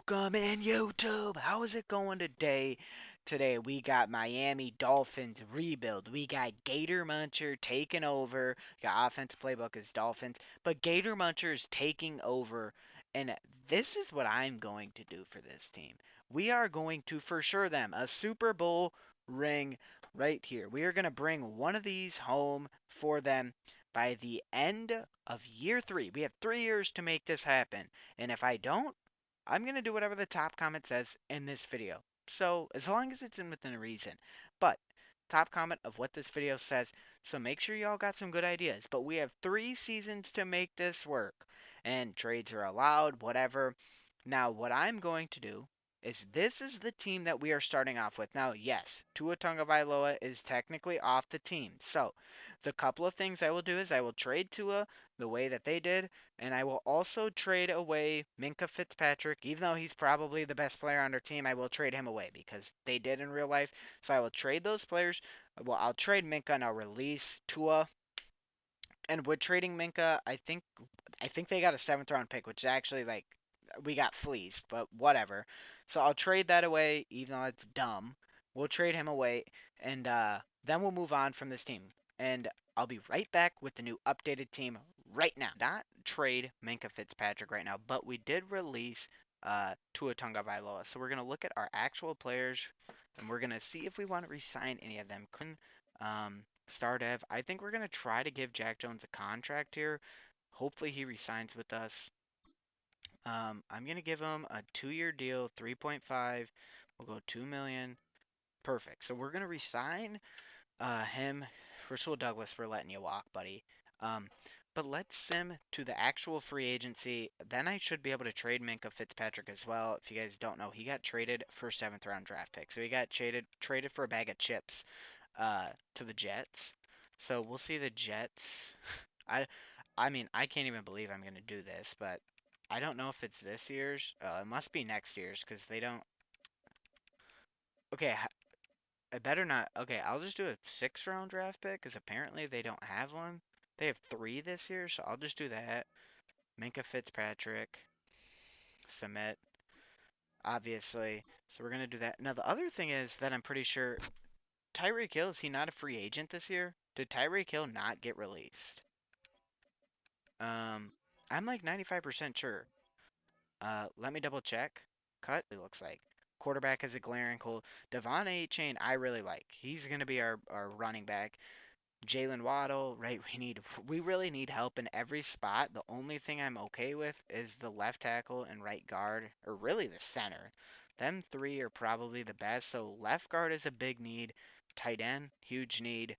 Welcome in YouTube. How is it going today? Today we got Miami Dolphins rebuild. We got Gator Muncher taking over. Got offensive playbook is Dolphins, but Gator Muncher is taking over. And this is what I'm going to do for this team. We are going to for sure them a Super Bowl ring right here. We are going to bring one of these home for them by the end of year 3. We have 3 years to make this happen. And if I don't, I'm going to do whatever the top comment says in this video. So, as long as it's in within a reason. But, top comment of what this video says. So, make sure y'all got some good ideas. But we have 3 seasons to make this work. And trades are allowed, whatever. Now, what I'm going to do is this is the team that we are starting off with. Now, yes, Tua Tagovailoa is technically off the team. So, the couple of things I will do is I will trade Tua the way that they did, and I will also trade away Minka Fitzpatrick. Even though he's probably the best player on their team, I will trade him away because they did in real life. So I will trade those players. Well, I'll trade Minka and I'll release Tua. And with trading Minka, I think they got a 7th round pick, which is actually like we got fleeced, but whatever. So I'll trade that away, even though it's dumb. We'll trade him away, and then we'll move on from this team. And I'll be right back with the new updated team right now. Not trade Minka Fitzpatrick right now, but we did release Tua Tagovailoa. So we're gonna look at our actual players, and we're gonna see if we want to resign any of them. Star Dev. I think we're gonna try to give Jack Jones a contract here. Hopefully he resigns with us. I'm gonna give him a 2-year deal, 3.5. We'll go 2 million. Perfect. So we're gonna resign him. Rasul Douglas, we're letting you walk, buddy. Um, but let's sim to the actual free agency. Then I should be able to trade Minka Fitzpatrick as well. If you guys don't know, he got traded for 7th round draft pick. So he got traded for a bag of chips to the Jets. So we'll see the Jets. I I mean, I can't even believe I'm gonna do this, but I don't know if it's this year's. It must be next year's because they don't. Okay, I better not. Okay, I'll just do a 6th round draft pick because apparently they don't have one. They have 3 this year, so I'll just do that. Minka Fitzpatrick, submit, obviously. So we're gonna do that. Now the other thing is that I'm pretty sure Tyreek Hill, is he not a free agent this year? Did Tyreek Hill not get released? Um, I'm like 95% sure. Let me double check. Cut, it looks like. Quarterback is a glaring hole. Devon A. Chain, I really like. He's gonna be our running back. Jalen Waddle, right? We really need help in every spot. The only thing I'm okay with is the left tackle and right guard, or really the center. Them 3 are probably the best. So left guard is a big need. Tight end, huge need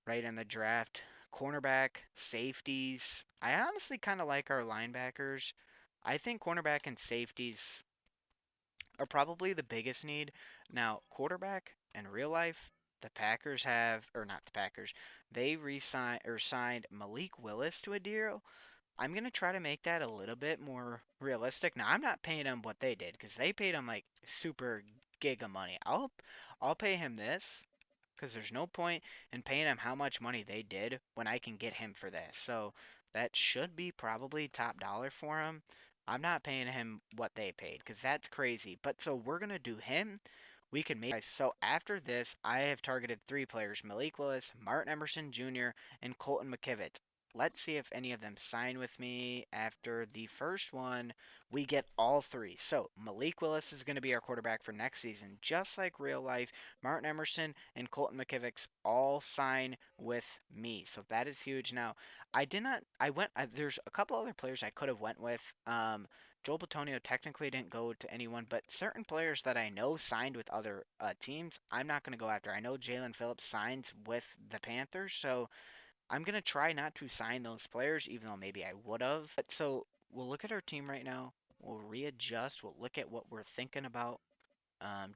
right in the draft. Cornerback, safeties. I honestly kind of like our linebackers. I think cornerback and safeties are probably the biggest need. Now, quarterback in real life, the Packers have, or not the Packers, they re-signed or signed Malik Willis to a deal. I'm gonna try to make that a little bit more realistic. Now, I'm not paying him what they did because they paid him like super giga money. I'll pay him this because there's no point in paying him how much money they did when I can get him for this. So that should be probably top dollar for him. I'm not paying him what they paid because that's crazy. But so we're gonna do him. We can make so after this, I have targeted 3 players: Malik Willis, Martin Emerson Jr., and Colton McKivitz. Let's see if any of them sign with me after the first one. We get all 3. So Malik Willis is going to be our quarterback for next season, just like real life. Martin Emerson and Colton McKivitz all sign with me, so that is huge. Now, I did not. I went. There's a couple other players I could have went with. Joel Bitonio technically didn't go to anyone, but certain players that I know signed with other teams, I'm not going to go after. I know Jalen Phillips signs with the Panthers, so I'm going to try not to sign those players, even though maybe I would have. But so we'll look at our team right now. We'll readjust. We'll look at what we're thinking about.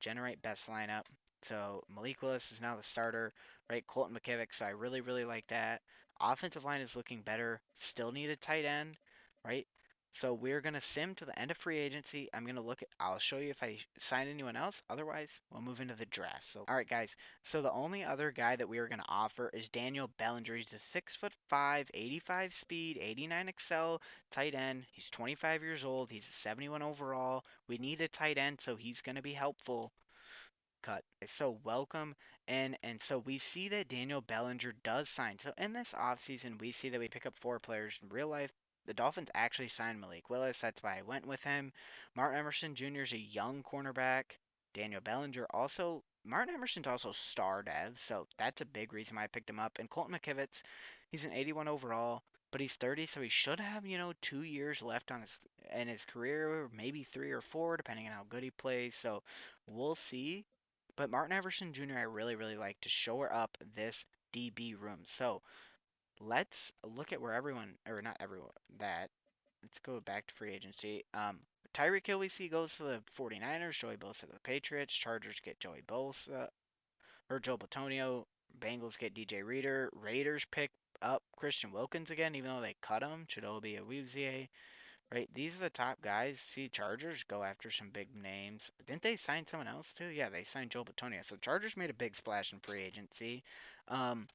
Generate best lineup. So Malik Willis is now the starter, right? Colton McKivitz, so I really like that. Offensive line is looking better. Still need a tight end, right? So we're gonna sim to the end of free agency. I'm gonna look at. I'll show you if I sign anyone else. Otherwise, we'll move into the draft. So, all right, guys. So the only other guy that we are gonna offer is Daniel Bellinger. He's a 6'5", 85 speed, 89 excel tight end. He's 25 years old. He's a 71 overall. We need a tight end, so he's gonna be helpful. Cut. So welcome, and so we see that Daniel Bellinger does sign. So in this offseason, we see that we pick up four players. In real life, the Dolphins actually signed Malik Willis. That's why I went with him. Martin Emerson Jr. is a young cornerback. Daniel Bellinger also. Martin Emerson's also star dev, so that's a big reason why I picked him up. And Colton McKivitz, he's an 81 overall, but he's 30, so he should have 2 years left on his in his career, maybe 3 or 4, depending on how good he plays. So we'll see. But Martin Everson Jr., I really, really like to shore up this DB room. So let's look at where everyone, or not everyone, that. Let's go back to free agency. Tyreek Hill we see goes to the 49ers. Joey Bosa to the Patriots. Chargers get Joey Bosa, or Joe Batonio. Bengals get DJ Reader. Raiders pick up Christian Wilkins again, even though they cut him. Chidobe Awuzie. Right, these are the top guys. See, Chargers go after some big names. Didn't they sign someone else too? Yeah, they signed Joe Batonio. So Chargers made a big splash in free agency. Um,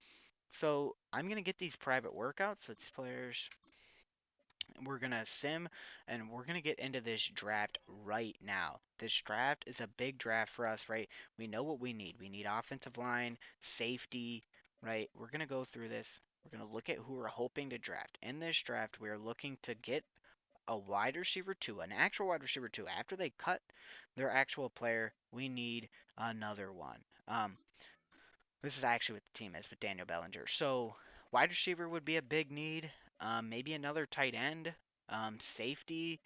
so I'm gonna get these private workouts. Let's players. We're gonna sim, and we're gonna get into this draft right now. This draft is a big draft for us, right? We know what we need. We need offensive line, safety, right? We're gonna go through this. We're gonna look at who we're hoping to draft. In this draft, we are looking to get a wide receiver two, an actual wide receiver two. After they cut their actual player, we need another one. This is actually what the team is with Daniel Bellinger. So wide receiver would be a big need. Maybe another tight end. Safety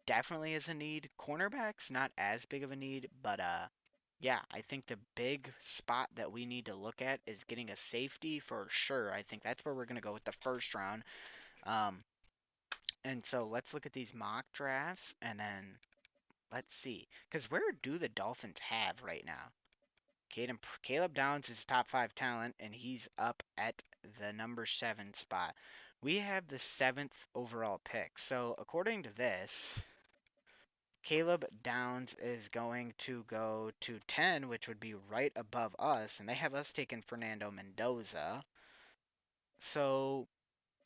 definitely is a need. Cornerbacks not as big of a need, but yeah, I think the big spot that we need to look at is getting a safety for sure. I think that's where we're gonna go with the first round. Um, and so let's look at these mock drafts and then let's see. Because where do the Dolphins have right now? Caleb Downs is top five talent, and he's up at the number 7 spot. We have the 7th overall pick. So according to this, Caleb Downs is going to go to 10, which would be right above us, and they have us taking Fernando Mendoza. So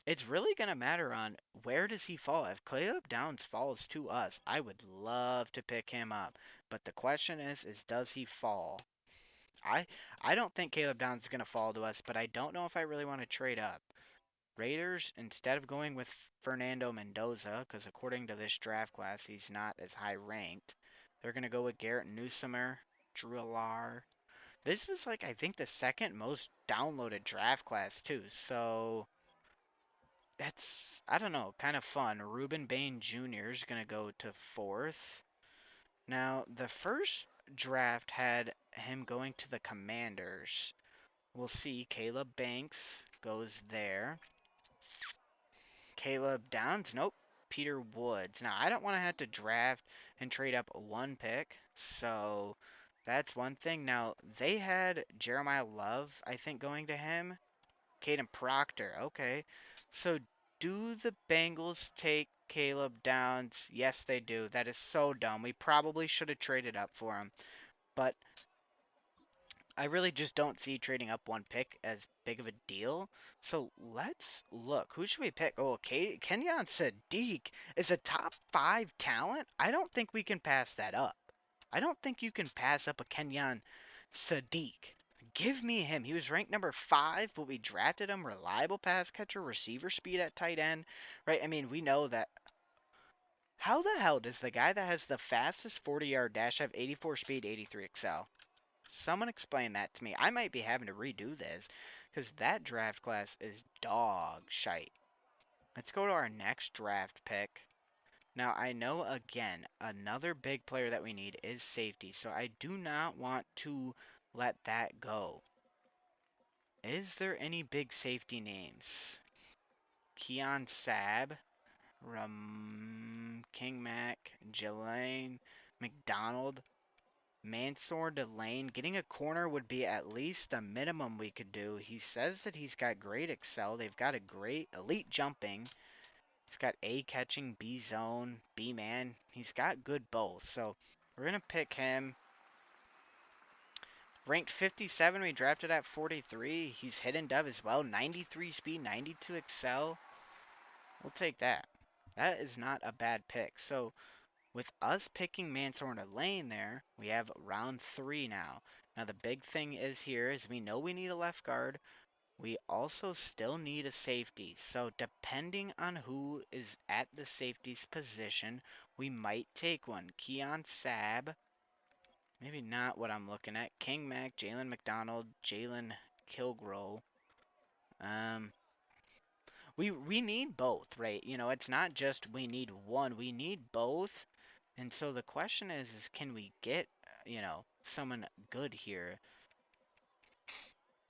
it's really going to matter on where does he fall. If Caleb Downs falls to us, I would love to pick him up. But the question is does he fall? I I don't think Caleb Downs is going to fall to us, but I don't know if I really want to trade up. Raiders, instead of going with Fernando Mendoza, because according to this draft class, he's not as high ranked, they're going to go with Garrett Newsomer, Drew Alar. This was like, I think, the second most downloaded draft class, too. So that's, I don't know, kind of fun. Ruben Bain Jr. is going to go to 4th. Now, the first draft had him going to the Commanders. We'll see. Caleb Banks goes there. Caleb Downs, nope. Peter Woods. Now, I don't want to have to draft and trade up one pick, so that's one thing. Now, they had Jeremiah Love, I think, going to him. Caden Proctor. Okay. So do the Bengals take Caleb Downs? Yes, they do. That is so dumb. We probably should have traded up for him. But I really just don't see trading up one pick as big of a deal. So let's look. Who should we pick? Oh, Kenyon Sadiq is a top 5 talent. I don't think we can pass that up. I don't think you can pass up a Kenyon Sadiq. Give me him. He was ranked number 5, but we drafted him. Reliable pass catcher, receiver speed at tight end. Right? I mean, we know that. How the hell does the guy that has the fastest 40-yard dash have 84 speed, 83 excel? Someone explain that to me. I might be having to redo this because that draft class is dog shite. Let's go to our next draft pick. Now, I know, again, another big player that we need is safety, so I do not want to let that go. Is there any big safety names? Keon Sab, King Mac, Jelaine McDonald, Mansour Delane. Getting a corner would be at least the minimum we could do. He says that he's got great excel. They've got a great elite jumping. He's got A catching, B zone, B man. He's got good both. So we're going to pick him. Ranked 57, we drafted at 43. He's hit and dove as well. 93 speed, 92 excel. We'll take that. That is not a bad pick. So with us picking Mansour to lane there, we have round 3 now. Now the big thing is here is we know we need a left guard. We also still need a safety. So depending on who is at the safety's position, we might take one. Keon Sab, maybe not what I'm looking at. King Mac, Jalen McDonald, Jalen Kilgore. Um, we need both, right? You know, it's not just we need one. We need both. And so the question is can we get, someone good here?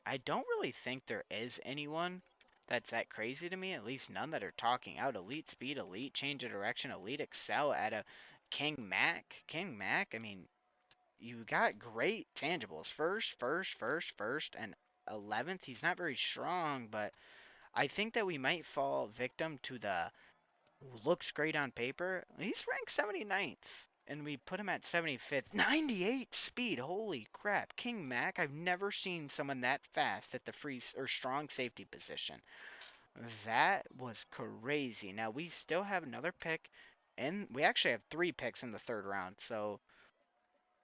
I don't really think there is anyone that's that crazy to me, at least none that are talking out. Elite speed, elite change of direction, elite excel at a King Mac. King Mac, I mean, you got great tangibles. First, and 11th. He's not very strong, but I think that we might fall victim to the looks great on paper. He's ranked 79th, and we put him at 75th. 98 speed. Holy crap. King Mac, I've never seen someone that fast at the free or strong safety position. That was crazy. Now, we still have another pick, and we actually have 3 picks in the 3rd round, so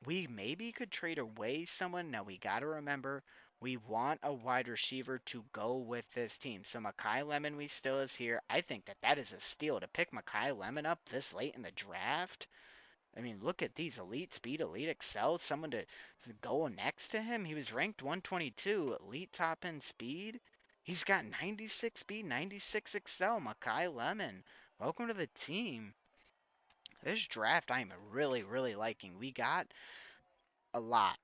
we maybe could trade away someone. Now, we got to remember we want a wide receiver to go with this team. So Makai Lemon we still is here. I think that that is a steal to pick Makai Lemon up this late in the draft. I mean, look at these elite speed, elite excel. Someone to go next to him. He was ranked 122, elite top end speed. He's got 96 speed, 96 excel. Makai Lemon, welcome to the team. This draft I'm really, really liking. We got a lot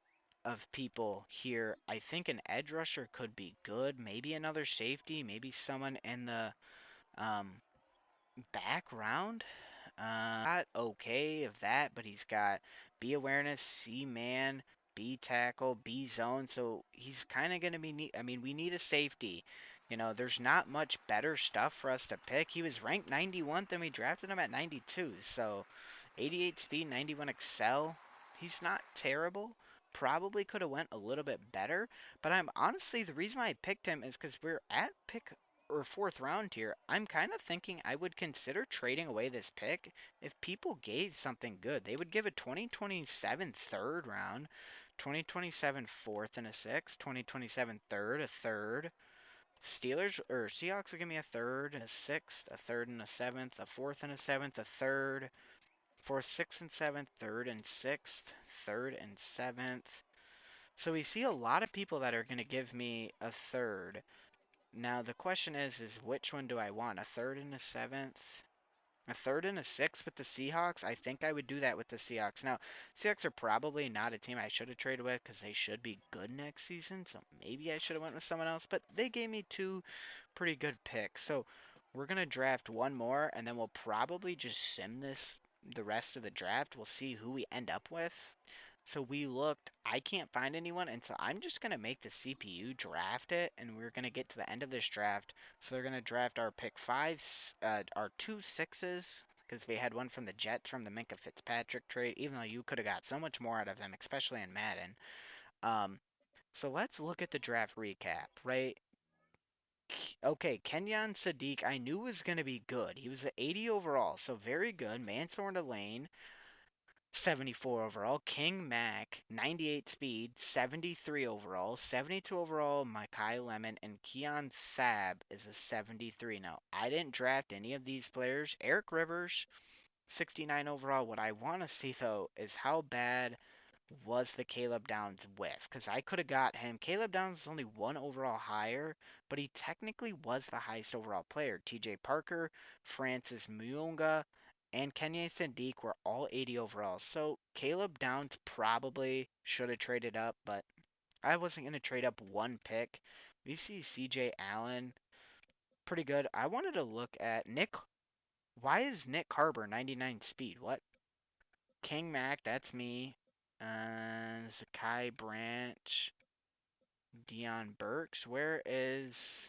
of people here. I think an edge rusher could be good. Maybe another safety. Maybe someone in the um, background. Not okay of that, but he's got B awareness, C man, B tackle, B zone. So he's kind of going to be neat. I mean, we need a safety. You know, there's not much better stuff for us to pick. He was ranked 91th and we drafted him at 92. So 88 speed, 91 excel. He's not terrible. Probably could have went a little bit better, but I'm honestly the reason why I picked him is because we're at pick or 4th round here. I'm kind of thinking I would consider trading away this pick if people gave something good. They would give a 2027 3rd round, 2027 4th and a 6th, 2027 3rd, a 3rd. Steelers or Seahawks will give me a 3rd and a 6th, a 3rd and a 7th, a 4th and a 7th, a 3rd, 4th, 6th and 7th, 3rd and 6th, 3rd and 7th. So we see a lot of people that are going to give me a 3rd. Now the question is which one do I want? A 3rd and a 7th? A 3rd and a 6th with the Seahawks? I think I would do that with the Seahawks. Now, Seahawks are probably not a team I should have traded with because they should be good next season. So maybe I should have went with someone else. But they gave me 2 pretty good picks. So we're going to draft one more and then we'll probably just sim this the rest of the draft. We'll see who we end up with. So we looked, I can't find anyone, and so I'm just going to make the CPU draft it, and we're going to get to the end of this draft. So they're going to draft our pick 5, our 2 sixes, because we had one from the Jets from the Minka Fitzpatrick trade, even though you could have got so much more out of them, especially in Madden. Um, so let's look at the draft recap, right? Okay, Kenyon Sadiq, I knew was going to be good. He was an 80 overall, so very good. Mansour Lane, 74 overall. King Mac, 98 speed, 73 overall. 72 overall, Makai Lemon, and Keon Sab is a 73. Now, I didn't draft any of these players. Eric Rivers, 69 overall. What I want to see, though, is how bad was the Caleb Downs whiff? Because I could have got him. Caleb Downs is only 1 overall higher, but he technically was the highest overall player. TJ Parker, Francis Muunga, and Kenya Sadiq were all 80 overall. So Caleb Downs probably should have traded up, but I wasn't going to trade up one pick. We see CJ Allen, pretty good. I wanted to look at Nick. Why is Nick Harbor 99 speed? What? King Mac, that's me. Zakai Branch, Dion Burks. Where is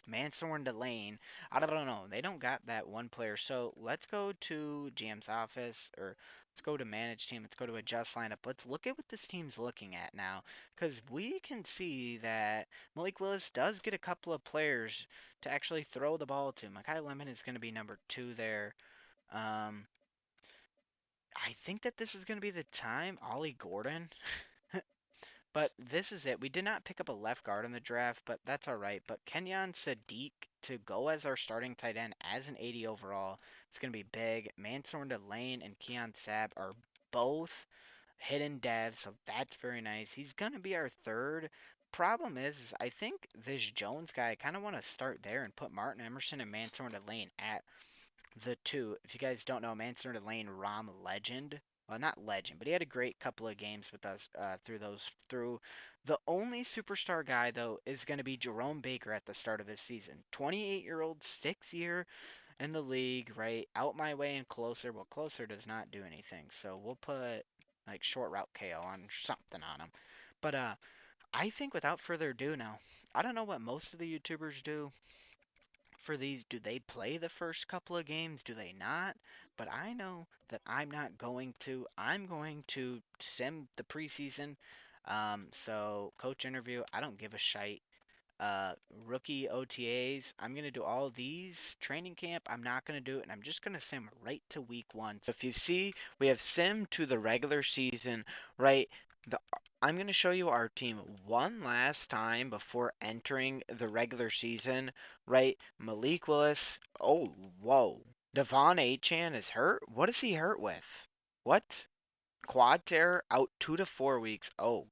Mansour and Delane. I don't know. They don't got that one player. So let's go to GM's office, or let's go to manage team. Let's go to adjust lineup. Let's look at what this team's looking at now, because we can see that Malik Willis does get a couple of players to actually throw the ball to. Mekhi Lemon is going to be number 2 there. Um, I think that this is going to be the time. Ollie Gordon. But this is it. We did not pick up a left guard in the draft, but that's all right. But Kenyon Sadiq to go as our starting tight end as an 80 overall, it's going to be big. Mansour Delane and Keon Sabb are both hidden devs, so that's very nice. He's going to be our third. Problem is I think this Jones guy, I kind of want to start there and put Martin Emerson and Mansour Delane at the two. If you guys don't know, Mansour Lane Rom legend. Well, not legend, but he had a great couple of games with us through. The only superstar guy though is going to be Jerome Baker at the start of this season. 28-year-old, 6 year in the league, right? Out my way and closer. Well, closer does not do anything, so we'll put like short route KO on something on him. But I think without further ado now, I don't know what most of the YouTubers do for these. Do they play the first couple of games? Do they not? But I know that I'm not going to. I'm going to sim the preseason. So coach interview, I don't give a shite. Uh, Rookie OTAs, I'm gonna do all these. Training camp, I'm not gonna do it, and I'm just gonna sim right to week 1. So if you see, we have sim to the regular season, right? The I'm gonna show you our team one last time before entering the regular season, right? Malik Willis. Oh, whoa. Devon Achan is hurt. What is he hurt with? What? Quad tear out 2 to 4 weeks. Oh,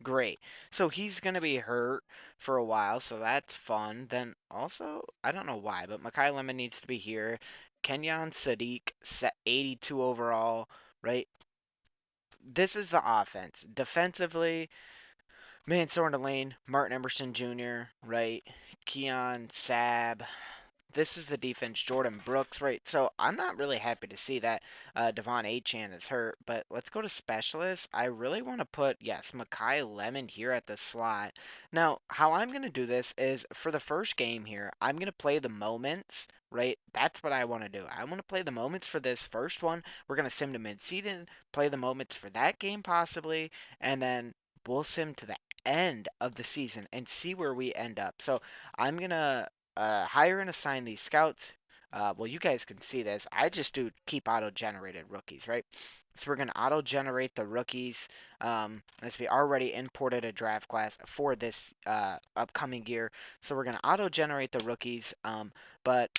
great. So he's going to be hurt for a while, so that's fun. Then also, I don't know why, but Mekhi Lemon needs to be here. Kenyon Sadiq set 82 overall, right? This is the offense. Defensively, Mansour Lane, Martin Emerson Jr., right? Keon Sabb, this is the defense. Jordan Brooks, right? So I'm not really happy to see that Devon Achan is hurt, but let's go to specialists. I really want to put, yes, Mekhi Lemon here at the slot. Now, how I'm going to do this is for the first game here, I'm going to play the moments, right? That's what I want to do. I want to play the moments for this first one. We're going to sim to mid-season, play the moments for that game possibly, and then we'll sim to the end of the season and see where we end up. So I'm going to hire and assign these scouts. Well, you guys can see this. I just do keep auto-generated rookies, right? So we're going to auto-generate the rookies as we already imported a draft class for this upcoming year. So we're going to auto-generate the rookies, but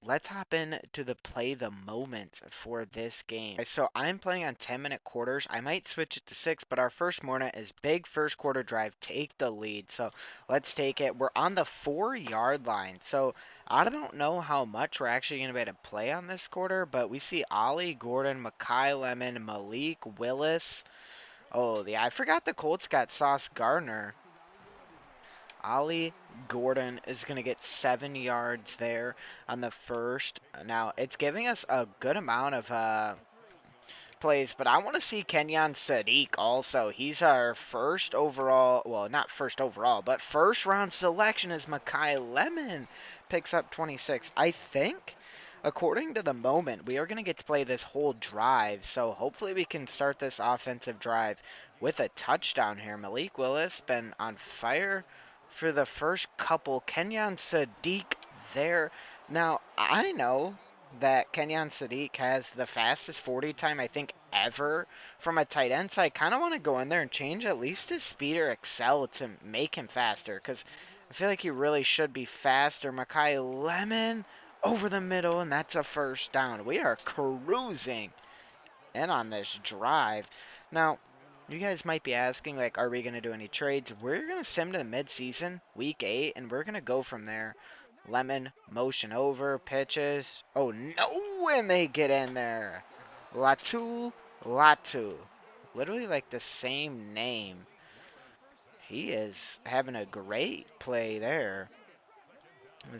let's hop in to the play the moments for this game. Okay, so I'm playing on 10-minute quarters. I might switch it to 6, but our first morning is big first quarter drive. Take the lead. So let's take it. We're on the 4-yard line. So I don't know how much we're actually going to be able to play on this quarter, but we see Ollie Gordon, Mekhi Lemon, Malik Willis. Oh, yeah, I forgot the Colts got Sauce Gardner. Ollie Gordon is going to get 7 yards there on the first. Now, it's giving us a good amount of plays, but I want to see Kenyon Sadiq also. He's our first overall, well, not first overall, but first round selection is Mekhi Lemon. Picks up 26. I think, according to the moment, we are going to get to play this whole drive, so hopefully we can start this offensive drive with a touchdown here. Malik Willis been on fire for the first couple. Kenyon Sadiq there. Now, I know that Kenyon Sadiq has the fastest 40 time I think ever from a tight end, so I kind of want to go in there and change at least his speed or excel to make him faster, because I feel like he really should be faster. Mekhi Lemon over the middle, and that's a first down. We are cruising in on this drive. Now, you guys might be asking, like, are we going to do any trades? We're going to sim to the midseason, week 8, and we're going to go from there. Lemon, motion over, pitches. Oh, no, and they get in there. Latu. Literally like the same name. He is having a great play there.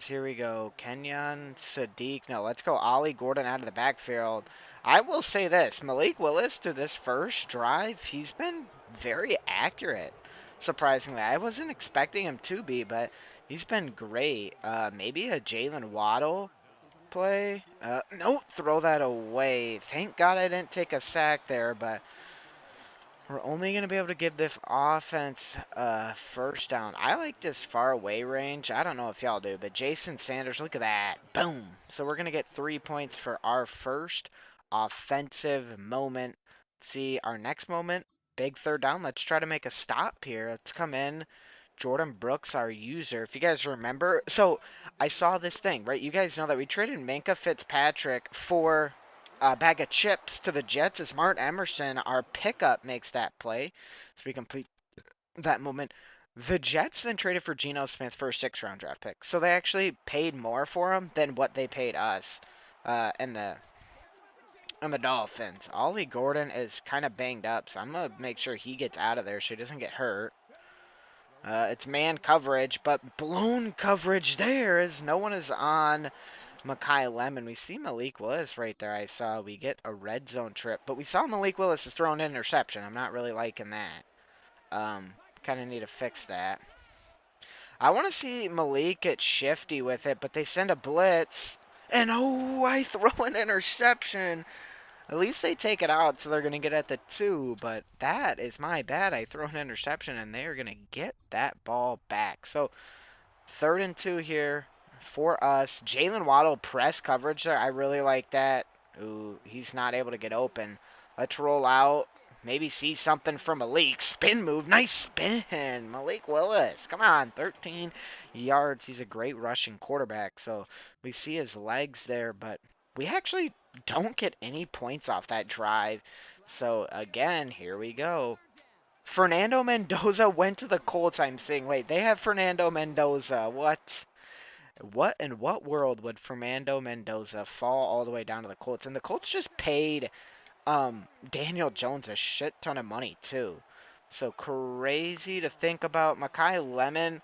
Here we go. Kenyon Sadiq. No, let's go Ollie Gordon out of the backfield. I will say this. Malik Willis to this first drive, he's been very accurate. surprisingly. I wasn't expecting him to be, but he's been great. Maybe a Jalen Waddle play. No, throw that away. Thank God I didn't take a sack there, but we're only going to be able to give this offense first down. I like this far away range. I don't know if y'all do, but Jason Sanders, look at that. Boom. So we're going to get 3 points for our first offensive moment. See our next moment. Big third down. Let's try to make a stop here. Let's come in. Jordan Brooks, our user. If you guys remember, so I saw this thing, right? You guys know that we traded Minka Fitzpatrick for a bag of chips to the Jets as Mark Emerson, our pickup, makes that play. So we complete that moment. The Jets then traded for Geno Smith for a 6th-round draft pick. So they actually paid more for him than what they paid us and the Dolphins. Ollie Gordon is kind of banged up, so I'm going to make sure he gets out of there so he doesn't get hurt. It's man coverage, but blown coverage there as no one is on Mekhi Lemon. We see Malik Willis right there. I saw we get a red zone trip, but we saw Malik Willis is throwing an interception. I'm not really liking that. Kind of need to fix that. I want to see Malik get shifty with it, but they send a blitz, and oh, I throw an interception. At least they take it out, so they're going to get at the 2, but that is my bad. I throw an interception, and they are going to get that ball back. So 3rd and 2 here for us. Jalen Waddle press coverage there. I really like that. Ooh, he's not able to get open. Let's roll out. Maybe see something from Malik. Spin move. Nice spin. Malik Willis. Come on. 13 yards. He's a great rushing quarterback. So we see his legs there, but we actually don't get any points off that drive. So again, here we go. Fernando Mendoza went to the Colts, I'm saying. Wait, they have Fernando Mendoza. What? What in what world would Fernando Mendoza fall all the way down to the Colts? And the Colts just paid Daniel Jones a shit ton of money too. So crazy to think about. Mekhi Lemon,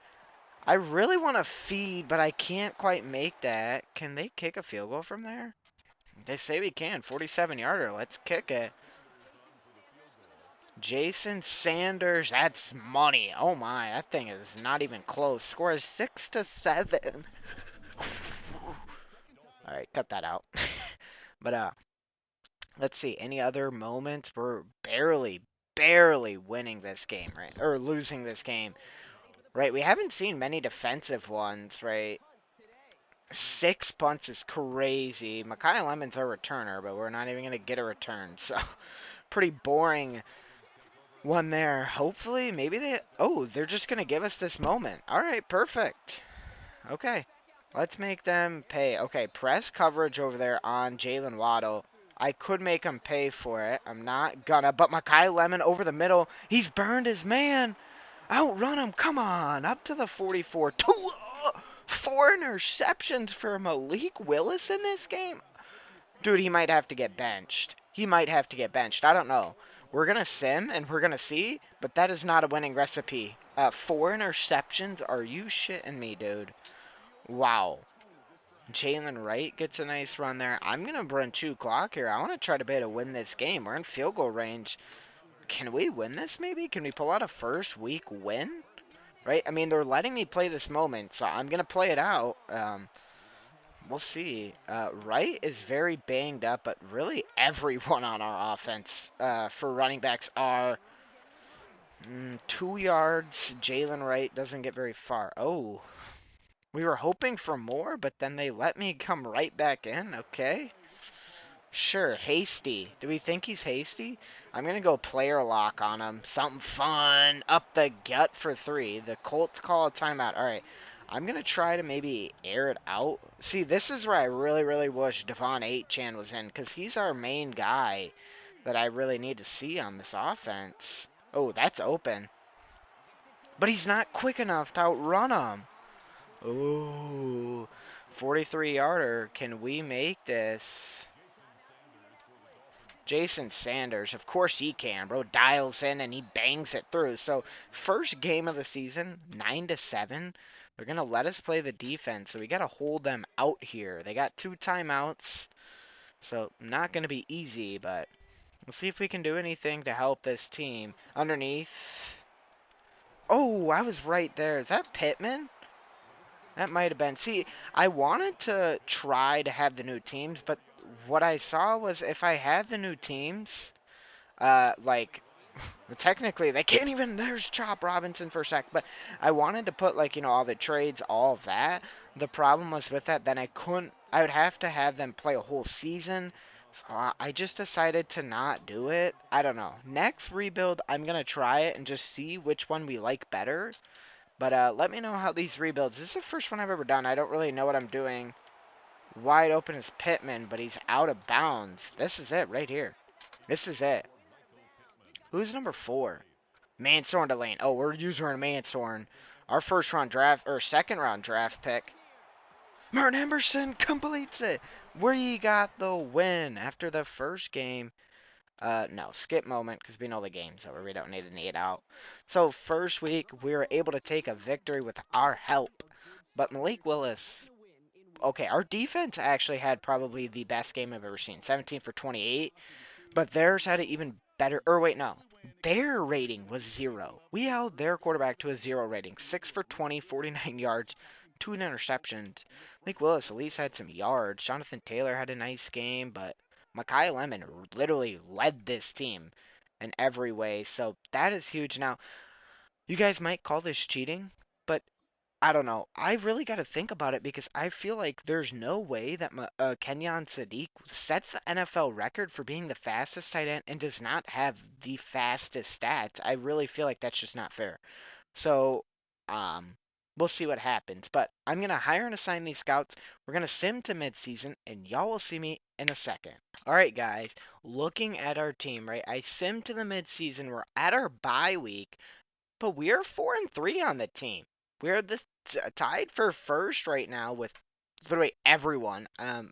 I really want to feed, but I can't quite make that. Can they kick a field goal from there? They say we can. 47-yarder. Let's kick it. Jason Sanders, that's money. Oh my, that thing is not even close. Score is 6-7. All right, cut that out. But let's see. Any other moments? We're barely winning this game, right? Or losing this game, right? We haven't seen many defensive ones, right? 6 punts is crazy. Mekhi Lemon's our returner, but we're not even gonna get a return, so pretty boring one there. Hopefully, maybe they... Oh, they're just going to give us this moment. All right, perfect. Okay, let's make them pay. Okay, press coverage over there on Jalen Waddle. I could make him pay for it. I'm not gonna. But Mekhi Lemon over the middle. He's burned his man. Outrun him. Come on. Up to the 44. 4 interceptions for Malik Willis in this game. Dude, he might have to get benched. He might have to get benched. I don't know. We're going to sim and we're going to see, but that is not a winning recipe. 4 interceptions? Are you shitting me, dude? Wow. Jalen Wright gets a nice run there. I'm going to run 2 clock here. I want to try to be able to win this game. We're in field goal range. Can we win this maybe? Can we pull out a first week win? Right? I mean, they're letting me play this moment, so I'm going to play it out. We'll see. Wright is very banged up, but really everyone on our offense for running backs are 2 yards. Jalen Wright doesn't get very far. Oh, we were hoping for more, but then they let me come right back in. Okay. Sure, hasty. Do we think he's hasty? I'm going to go player lock on him. Something fun. Up the gut for 3. The Colts call a timeout. All right. I'm going to try to maybe air it out. See, this is where I really wish Devon 8chan was in, because he's our main guy that I really need to see on this offense. Oh, that's open. But he's not quick enough to outrun him. Ooh, 43-yarder. Can we make this? Jason Sanders, of course he can, bro. Dials in and he bangs it through. So, first game of the season, 9-7. They're going to let us play the defense, so we got to hold them out here. They got 2 timeouts, so not going to be easy, but we'll see if we can do anything to help this team. Underneath. Oh, I was right there. Is that Pittman? That might have been. See, I wanted to try to have the new teams, but what I saw was if I had the new teams, like technically they can't even. There's Chop Robinson for a sec, but I wanted to put like all the trades, all of that. The problem was with that, then I couldn't. I would have to have them play a whole season. So I just decided to not do it. I don't know. Next rebuild, I'm gonna try it and just see which one we like better. But let me know how these rebuilds. This is the first one I've ever done. I don't really know what I'm doing. Wide open is Pittman, but he's out of bounds. This is it right here. This is it. Who's number 4? Mansorn to Lane. Oh, we're using Mansorn. Our first round draft, or second round draft pick. Martin Emerson completes it. We got the win after the first game. No, skip moment because we know the game's over. We don't need an 8 out. So first week, we were able to take a victory with our help. But Malik Willis, okay, our defense actually had probably the best game I've ever seen. 17 for 28. But theirs had it even better. Or wait, no. Their rating was 0. We held their quarterback to a 0 rating. 6 for 20, 49 yards, 2 interceptions. Malik Willis at least had some yards. Jonathan Taylor had a nice game, but Mekhi Lemon literally led this team in every way. So that is huge. Now, you guys might call this cheating, but I don't know. I really got to think about it because I feel like there's no way that Kenyon Sadiq sets the NFL record for being the fastest tight end and does not have the fastest stats. I really feel like that's just not fair. So, we'll see what happens. But I'm going to hire and assign these scouts. We're going to sim to midseason, and y'all will see me in a second. All right, guys. Looking at our team, right? I sim to the midseason. We're at our bye week. But we're 4-3 on the team. We're tied for first right now with literally everyone.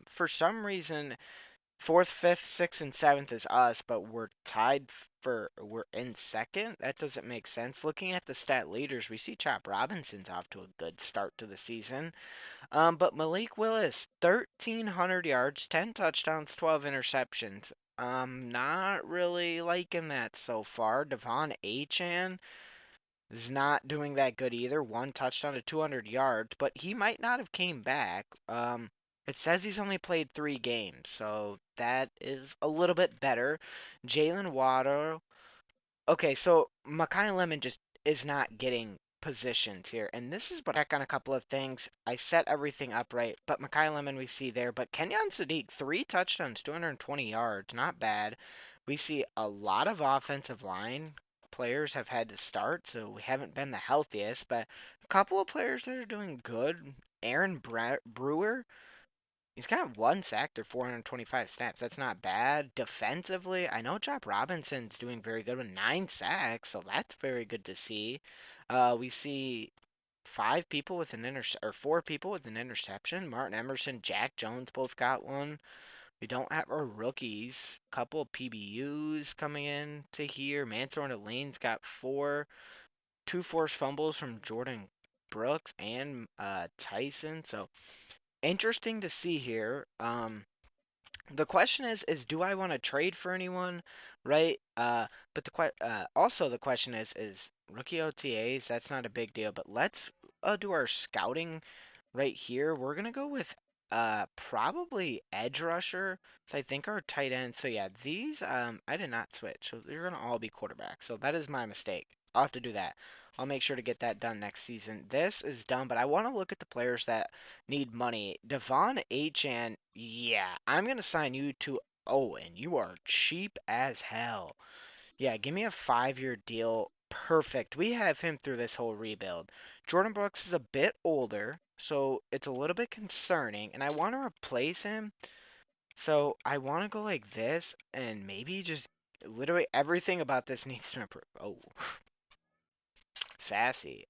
For some reason, fourth, fifth, sixth, and seventh is us, but we're in second. That doesn't make sense. Looking at the stat leaders, we see Chop Robinson's off to a good start to the season. But Malik Willis, 1,300 yards, 10 touchdowns, 12 interceptions. Not really liking that so far. Devon Achan is not doing that good either. One touchdown to 200 yards, but he might not have came back. It says he's only played 3 games, so that is a little bit better. Jalen Waddle. Okay, so Mekhi Lemon just is not getting positions here, and this is what I check on a couple of things. I set everything up right, but Mekhi Lemon we see there. But Kenyon Sadiq, 3 touchdowns, 220 yards, not bad. We see a lot of offensive line players have had to start, so we haven't been the healthiest, but a couple of players that are doing good. Aaron Brewer, he's got 1 sack or 425 snaps. That's not bad. Defensively, I know Chop Robinson's doing very good with 9 sacks, so that's very good to see. We see 5 people with an or 4 people with an interception. Martin Emerson, Jack Jones both got one. We don't have our rookies. Couple of PBUs coming in to here. Mansour and Elaine's got 4. 2 forced fumbles from Jordan Brooks and Tyson. So interesting to see here. The question is do I want to trade for anyone, right? But also the question is rookie OTAs. That's not a big deal. But let's do our scouting right here. We're gonna go with probably edge rusher. So I think our tight end. So yeah, these I did not switch. So they're gonna all be quarterbacks. So that is my mistake. I'll have to do that. I'll make sure to get that done next season. This is done, but I want to look at the players that need money. Devon Achan, yeah, I'm gonna sign you to. Oh, and you are cheap as hell. Yeah, give me a 5-year deal. Perfect. We have him through this whole rebuild. Jordan Brooks is a bit older, so it's a little bit concerning, and I want to replace him. So I want to go like this, and maybe just literally everything about this needs to improve. Oh, sassy.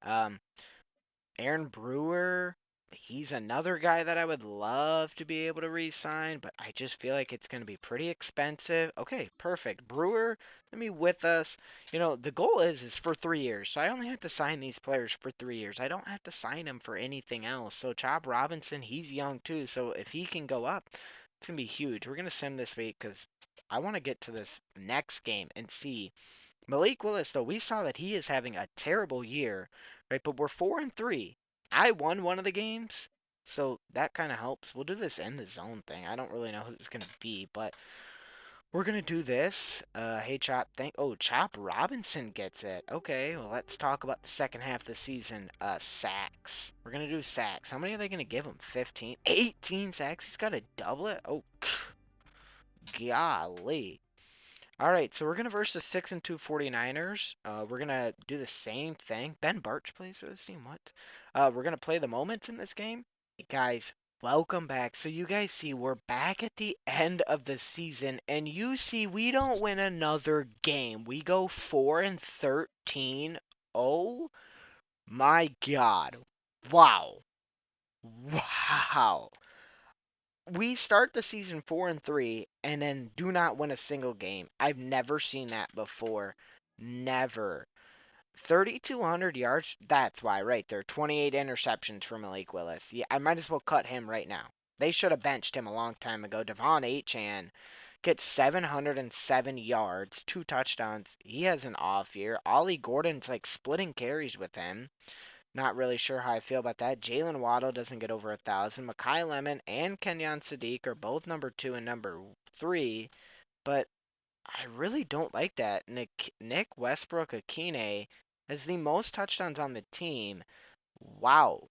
Aaron Brewer, he's another guy that I would love to be able to re-sign, but I just feel like it's going to be pretty expensive. Okay, perfect. Brewer, let me with us. The goal is for 3 years, so I only have to sign these players for 3 years. I don't have to sign them for anything else. So Chop Robinson, he's young too, so if he can go up, it's going to be huge. We're going to sim this week because I want to get to this next game and see Malik Willis, though, we saw that he is having a terrible year, right? But we're 4-3. I won one of the games, so that kind of helps. We'll do this in the zone thing. I don't really know who it's gonna be, but we're gonna do this. Hey Chop, Chop Robinson gets it. Okay, well let's talk about the second half of the season. Sacks. We're gonna do sacks. How many are they gonna give him? 15, 18 sacks. He's got a doublet. Oh, golly. All right, so we're gonna verse the 6-2 49ers. We're gonna do the same thing. Ben Barch plays for this team. What? We're gonna play the moments in this game. Hey, guys, welcome back. So you guys see we're back at the end of the season, and you see we don't win another game. We go 4-13. Oh my God! Wow! Wow! We start the season 4-3 and then do not win a single game. I've never seen that before. Never. 3,200 yards. That's why, right there. 28 interceptions for Malik Willis. Yeah, I might as well cut him right now. They should have benched him a long time ago. Devon Achane gets 707 yards, 2 touchdowns. He has an off year. Ollie Gordon's like splitting carries with him. Not really sure how I feel about that. Jalen Waddle doesn't get over 1,000. Makai Lemon and Kenyon Sadiq are both number 2 and number 3, but I really don't like that. Nick Westbrook Akine has the most touchdowns on the team. Wow.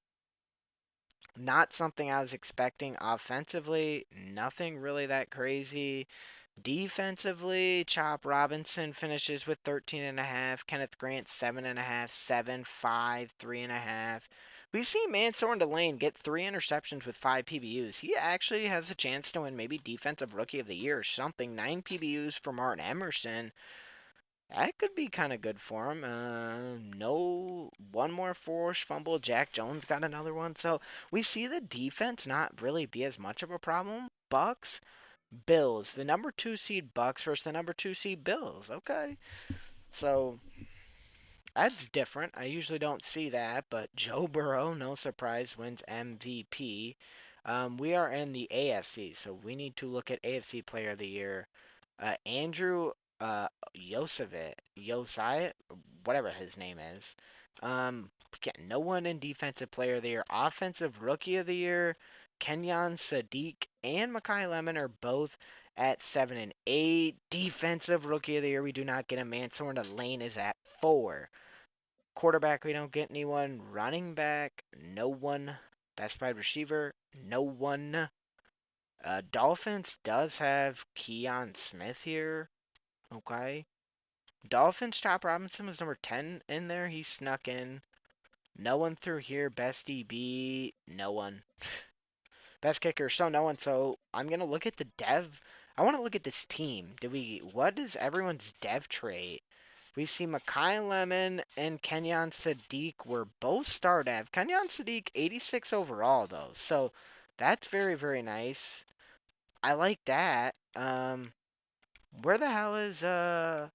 Not something I was expecting. Offensively, nothing really that crazy. Defensively, Chop Robinson finishes with 13.5. Kenneth Grant 7.5, 7, 5, 3.5. We see Mansour and Delane get 3 interceptions with 5 PBUs. He actually has a chance to win maybe Defensive Rookie of the Year or something. 9 PBUs for Martin Emerson. That could be kind of good for him. No, one more forced fumble. Jack Jones got another one. So we see the defense not really be as much of a problem. Bucks Bills, the number 2 seed Bucks versus the number 2 seed Bills. Okay, so that's different. I usually don't see that, but Joe Burrow, no surprise, wins MVP. We are in the AFC, so we need to look at AFC Player of the Year. Andrew Josiah, whatever his name is. No one in Defensive Player of the Year. Offensive Rookie of the Year, Kenyon Sadiq and Makai Lemon are both at 7 and 8. Defensive Rookie of the Year, we do not get a Mansour, and the Lane is at 4. Quarterback, we don't get anyone. Running back, no one. Best wide receiver, no one. Dolphins does have Keon Smith here. Okay. Dolphins, Chop Robinson was number 10 in there. He snuck in. No one through here. Best DB, no one. Best kicker, so no one. So I'm going to look at the dev. I want to look at this team. What is everyone's dev trait? We see Makai Lemon and Kenyon Sadiq were both star dev. Kenyon Sadiq, 86 overall, though. So that's very, very nice. I like that. Where the hell is our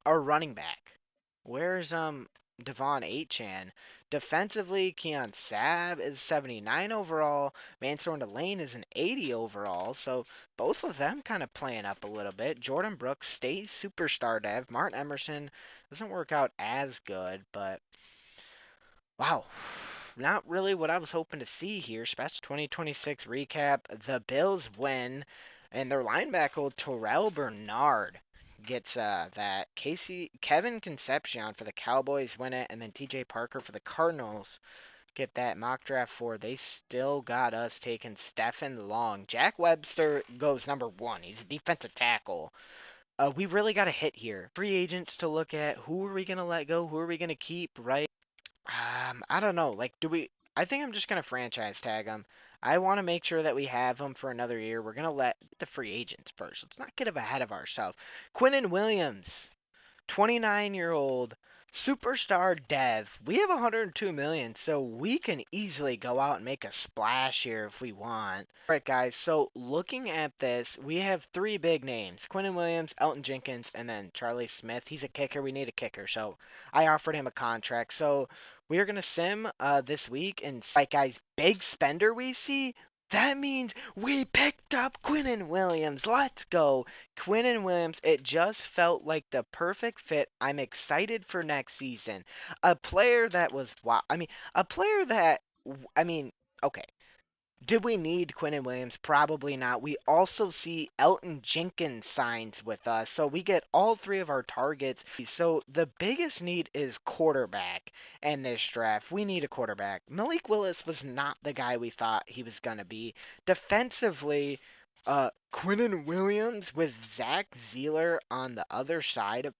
running back? Where's Devon Achane? Defensively, Keon Sabb is 79 overall. Mansour and Delane is an 80 overall. So both of them kind of playing up a little bit. Jordan Brooks stays superstar dev. Martin Emerson doesn't work out as good, but wow. Not really what I was hoping to see here, especially 2026 recap. The Bills win, and their linebacker Terrell Bernard gets that. Kevin Concepcion for the Cowboys win it, and then TJ Parker for the Cardinals get that mock draft for. They still got us taking Stephen Long. Jack Webster goes number 1. He's a defensive tackle. We really got a hit here. Free agents to look at. Who are we gonna let go? Who are we gonna keep? Right? I don't know. Like, do we? I think I'm just gonna franchise tag him. I want to make sure that we have him for another year. We're gonna let the free agents first. Let's not get ahead of ourselves. Quinnen Williams, 29-year-old superstar dev. We have 102 million, so we can easily go out and make a splash here if we want. All right, guys. So looking at this, we have 3 big names: Quinnen Williams, Elton Jenkins, and then Charlie Smith. He's a kicker. We need a kicker, so I offered him a contract. So we are gonna sim this week, and right, guys, big spender we see. That means we picked up Quinnen Williams. Let's go. Quinnen Williams, it just felt like the perfect fit. I'm excited for next season. A player that was, wow. I mean, a player that, I mean, okay. Did we need Quinnen Williams? Probably not. We also see Elton Jenkins signs with us, so we get all three of our targets. So the biggest need is quarterback in this draft. We need a quarterback. Malik Willis was not the guy we thought he was going to be. Defensively, Quinnen Williams with Zach Zeeler on the other side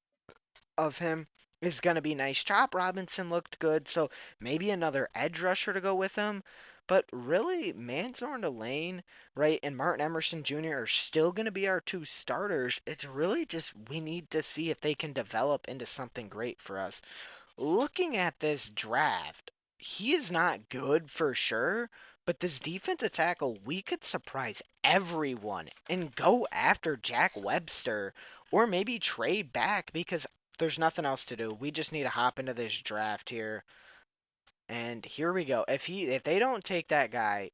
of him is going to be nice. Chop Robinson looked good, so maybe another edge rusher to go with him. But really, Mansour Lane, right, and Martin Emerson Jr. are still going to be our two starters. It's really just we need to see if they can develop into something great for us. Looking at this draft, he is not good for sure, but this defensive tackle, we could surprise everyone and go after Jack Webster or maybe trade back because there's nothing else to do. We just need to hop into this draft here. And here we go. If they don't take that guy,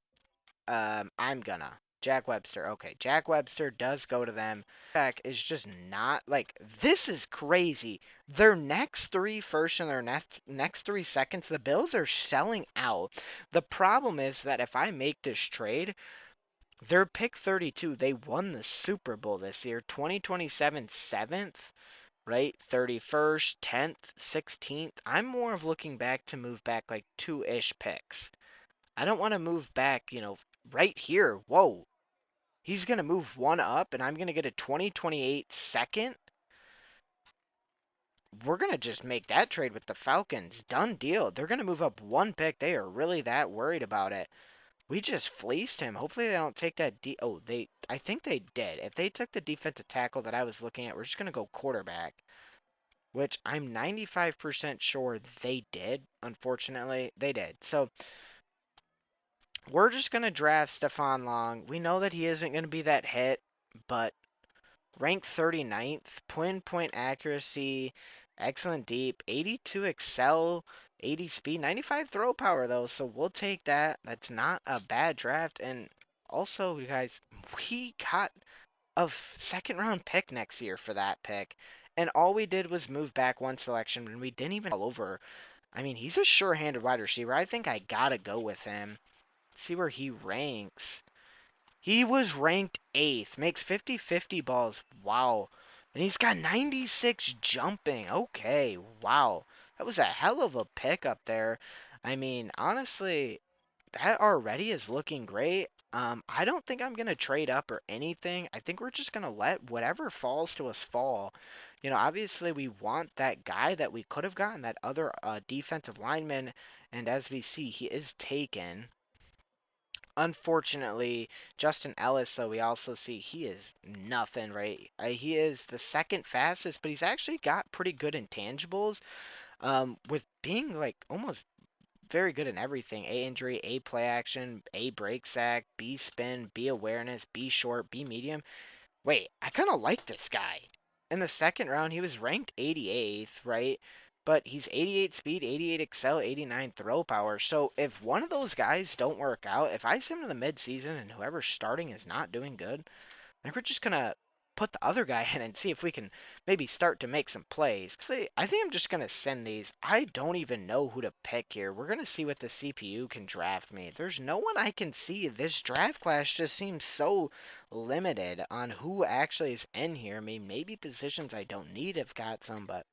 I'm gonna. Jack Webster. Okay, Jack Webster does go to them. Back is just not like this is crazy. Their next three first and their next 3 seconds, the Bills are selling out. The problem is that if I make this trade, their pick 32, they won the Super Bowl this year, 2027 7th, right? 31st, 10th, 16th. I'm more of looking back to move back like two-ish picks. I don't want to move back, right here. Whoa. He's going to move one up, and I'm going to get a 2028 second. We're going to just make that trade with the Falcons. Done deal. They're going to move up one pick. They are really that worried about it. We just fleeced him. Hopefully they don't take that I think they did. If they took the defensive tackle that I was looking at, we're just going to go quarterback, which I'm 95% sure they did. Unfortunately, they did. So we're just going to draft Stephon Long. We know that he isn't going to be that hit, but ranked 39th, point accuracy, excellent deep, 82 excel, 80 speed, 95 throw power though, so we'll take that. That's not a bad draft. And also, you guys, we got a second round pick next year for that pick. And all we did was move back one selection and we didn't even all over. I mean, he's a sure-handed wide receiver. I think I gotta go with him. See where he ranks. He was ranked 8th. Makes 50-50 balls. Wow. And he's got 96 jumping. Okay. Wow. That was a hell of a pick up there. I mean, honestly, that already is looking great. I don't think I'm going to trade up or anything. I think we're just going to let whatever falls to us fall. Obviously we want that guy that we could have gotten, that other defensive lineman. And as we see, he is taken. Unfortunately, Justin Ellis, though, we also see he is nothing, right? He is the second fastest, but he's actually got pretty good intangibles, with being like almost very good in everything. A injury, A play action, A break sack, B spin, B awareness, B short, B medium. Wait, I kind of like this guy. In the second round, he was ranked 88th, right? But he's 88 speed, 88 excel, 89 throw power. So if one of those guys don't work out, if I send him to the midseason and whoever's starting is not doing good, I think we're just gonna put the other guy in and see if we can maybe start to make some plays. I think I'm just gonna send these. I don't even know who to pick here. We're gonna see what the CPU can draft me. There's no one I can see. This draft class just seems so limited on who actually is in here. I mean, maybe positions I don't need have got some, but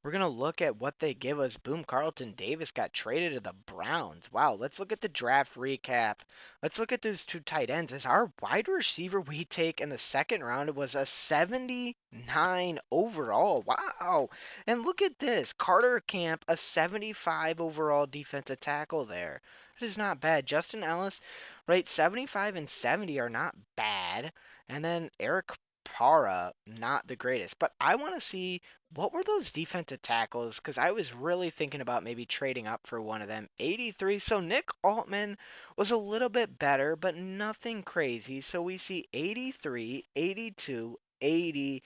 we're going to look at what they give us. Boom, Carlton Davis got traded to the Browns. Wow, let's look at the draft recap. Let's look at those two tight ends. As our wide receiver we take in the second round, it was a 79 overall. Wow. And look at this. Carter Camp, a 75 overall defensive tackle there. That is not bad. Justin Ellis, right, 75 and 70 are not bad. And then Eric Para, not the greatest. But I want to see what were those defensive tackles? Because I was really thinking about maybe trading up for one of them. 83. So Nick Altman was a little bit better, but nothing crazy. So we see 83, 82, 80.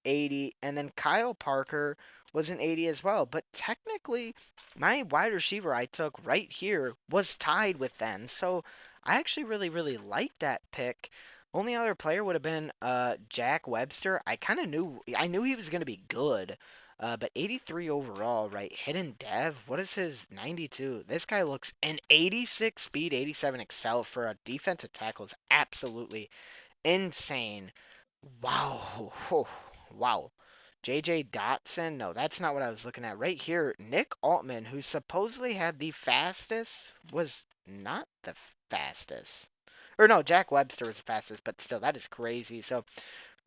80, and then Kyle Parker was an 80 as well. But technically, my wide receiver I took right here was tied with them. So I actually really, really liked that pick. Only other player would have been Jack Webster. I knew he was going to be good. But 83 overall, right? Hidden Dev. What is his 92? This guy looks an 86 speed, 87 excel for a defensive tackle is absolutely insane. Wow. Wow. JJ Dotson? No, that's not what I was looking at. Right here, Nick Altman, who supposedly had the fastest, was not the fastest. Or no, Jack Webster was the fastest, but still, that is crazy. So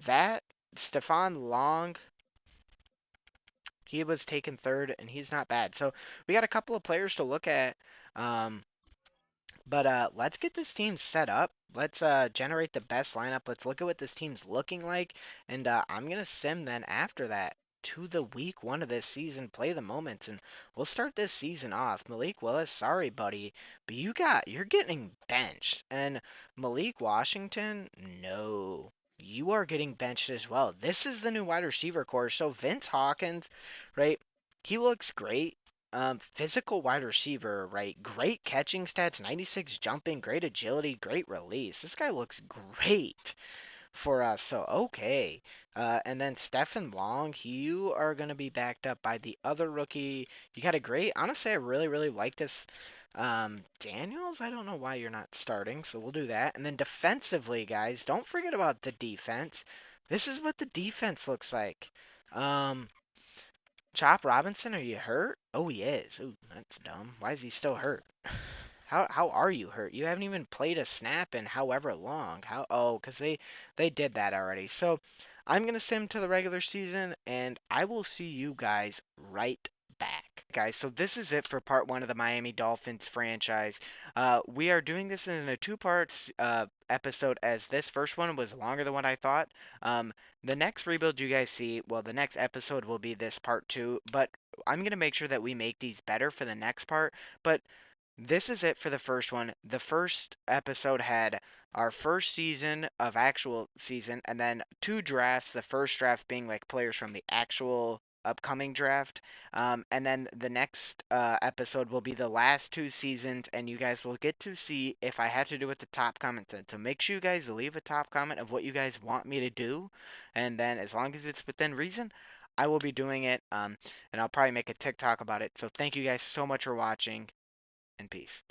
that, Stefan Long, he was taken third, and he's not bad. So we got a couple of players to look at. Um, but let's get this team set up. Let's generate the best lineup. Let's look at what this team's looking like, and I'm gonna sim then after that to the week one of this season. Play the moments, and we'll start this season off. Malik Willis, sorry buddy, but you're getting benched, and Malik Washington, no. You are getting benched as well. This is the new wide receiver core. So Vince Hawkins, right? He looks great. Physical wide receiver, right? Great catching stats, 96 jumping, great agility, great release. This guy looks great for us. So, okay. And then Stephen Long, you are going to be backed up by the other rookie. You got a great, honestly, I really, really like this. Daniels, I don't know why you're not starting, so we'll do that. And then defensively, guys, don't forget about the defense. This is what the defense looks like. Um, Chop Robinson, are you hurt? Oh, he is. Ooh, that's dumb. Why is he still hurt? How are you hurt? You haven't even played a snap in however long. How? Oh, because they did that already. So I'm gonna sim to the regular season, and I will see you guys right back. Guys, so this is it for part one of the Miami Dolphins franchise. We are doing this in a two parts episode, as this first one was longer than what I thought. The next rebuild you guys see, well, the next episode will be this part two, but I'm gonna make sure that we make these better for the next part. But this is it for the first one. The first episode had our first season of actual season, and then two drafts. The first draft being like players from the actual upcoming draft. And then the next episode will be the last two seasons, and you guys will get to see if I had to do with the top comment. So make sure you guys leave a top comment of what you guys want me to do, and then as long as it's within reason, I will be doing it. And I'll probably make a TikTok about it. So thank you guys so much for watching, and peace.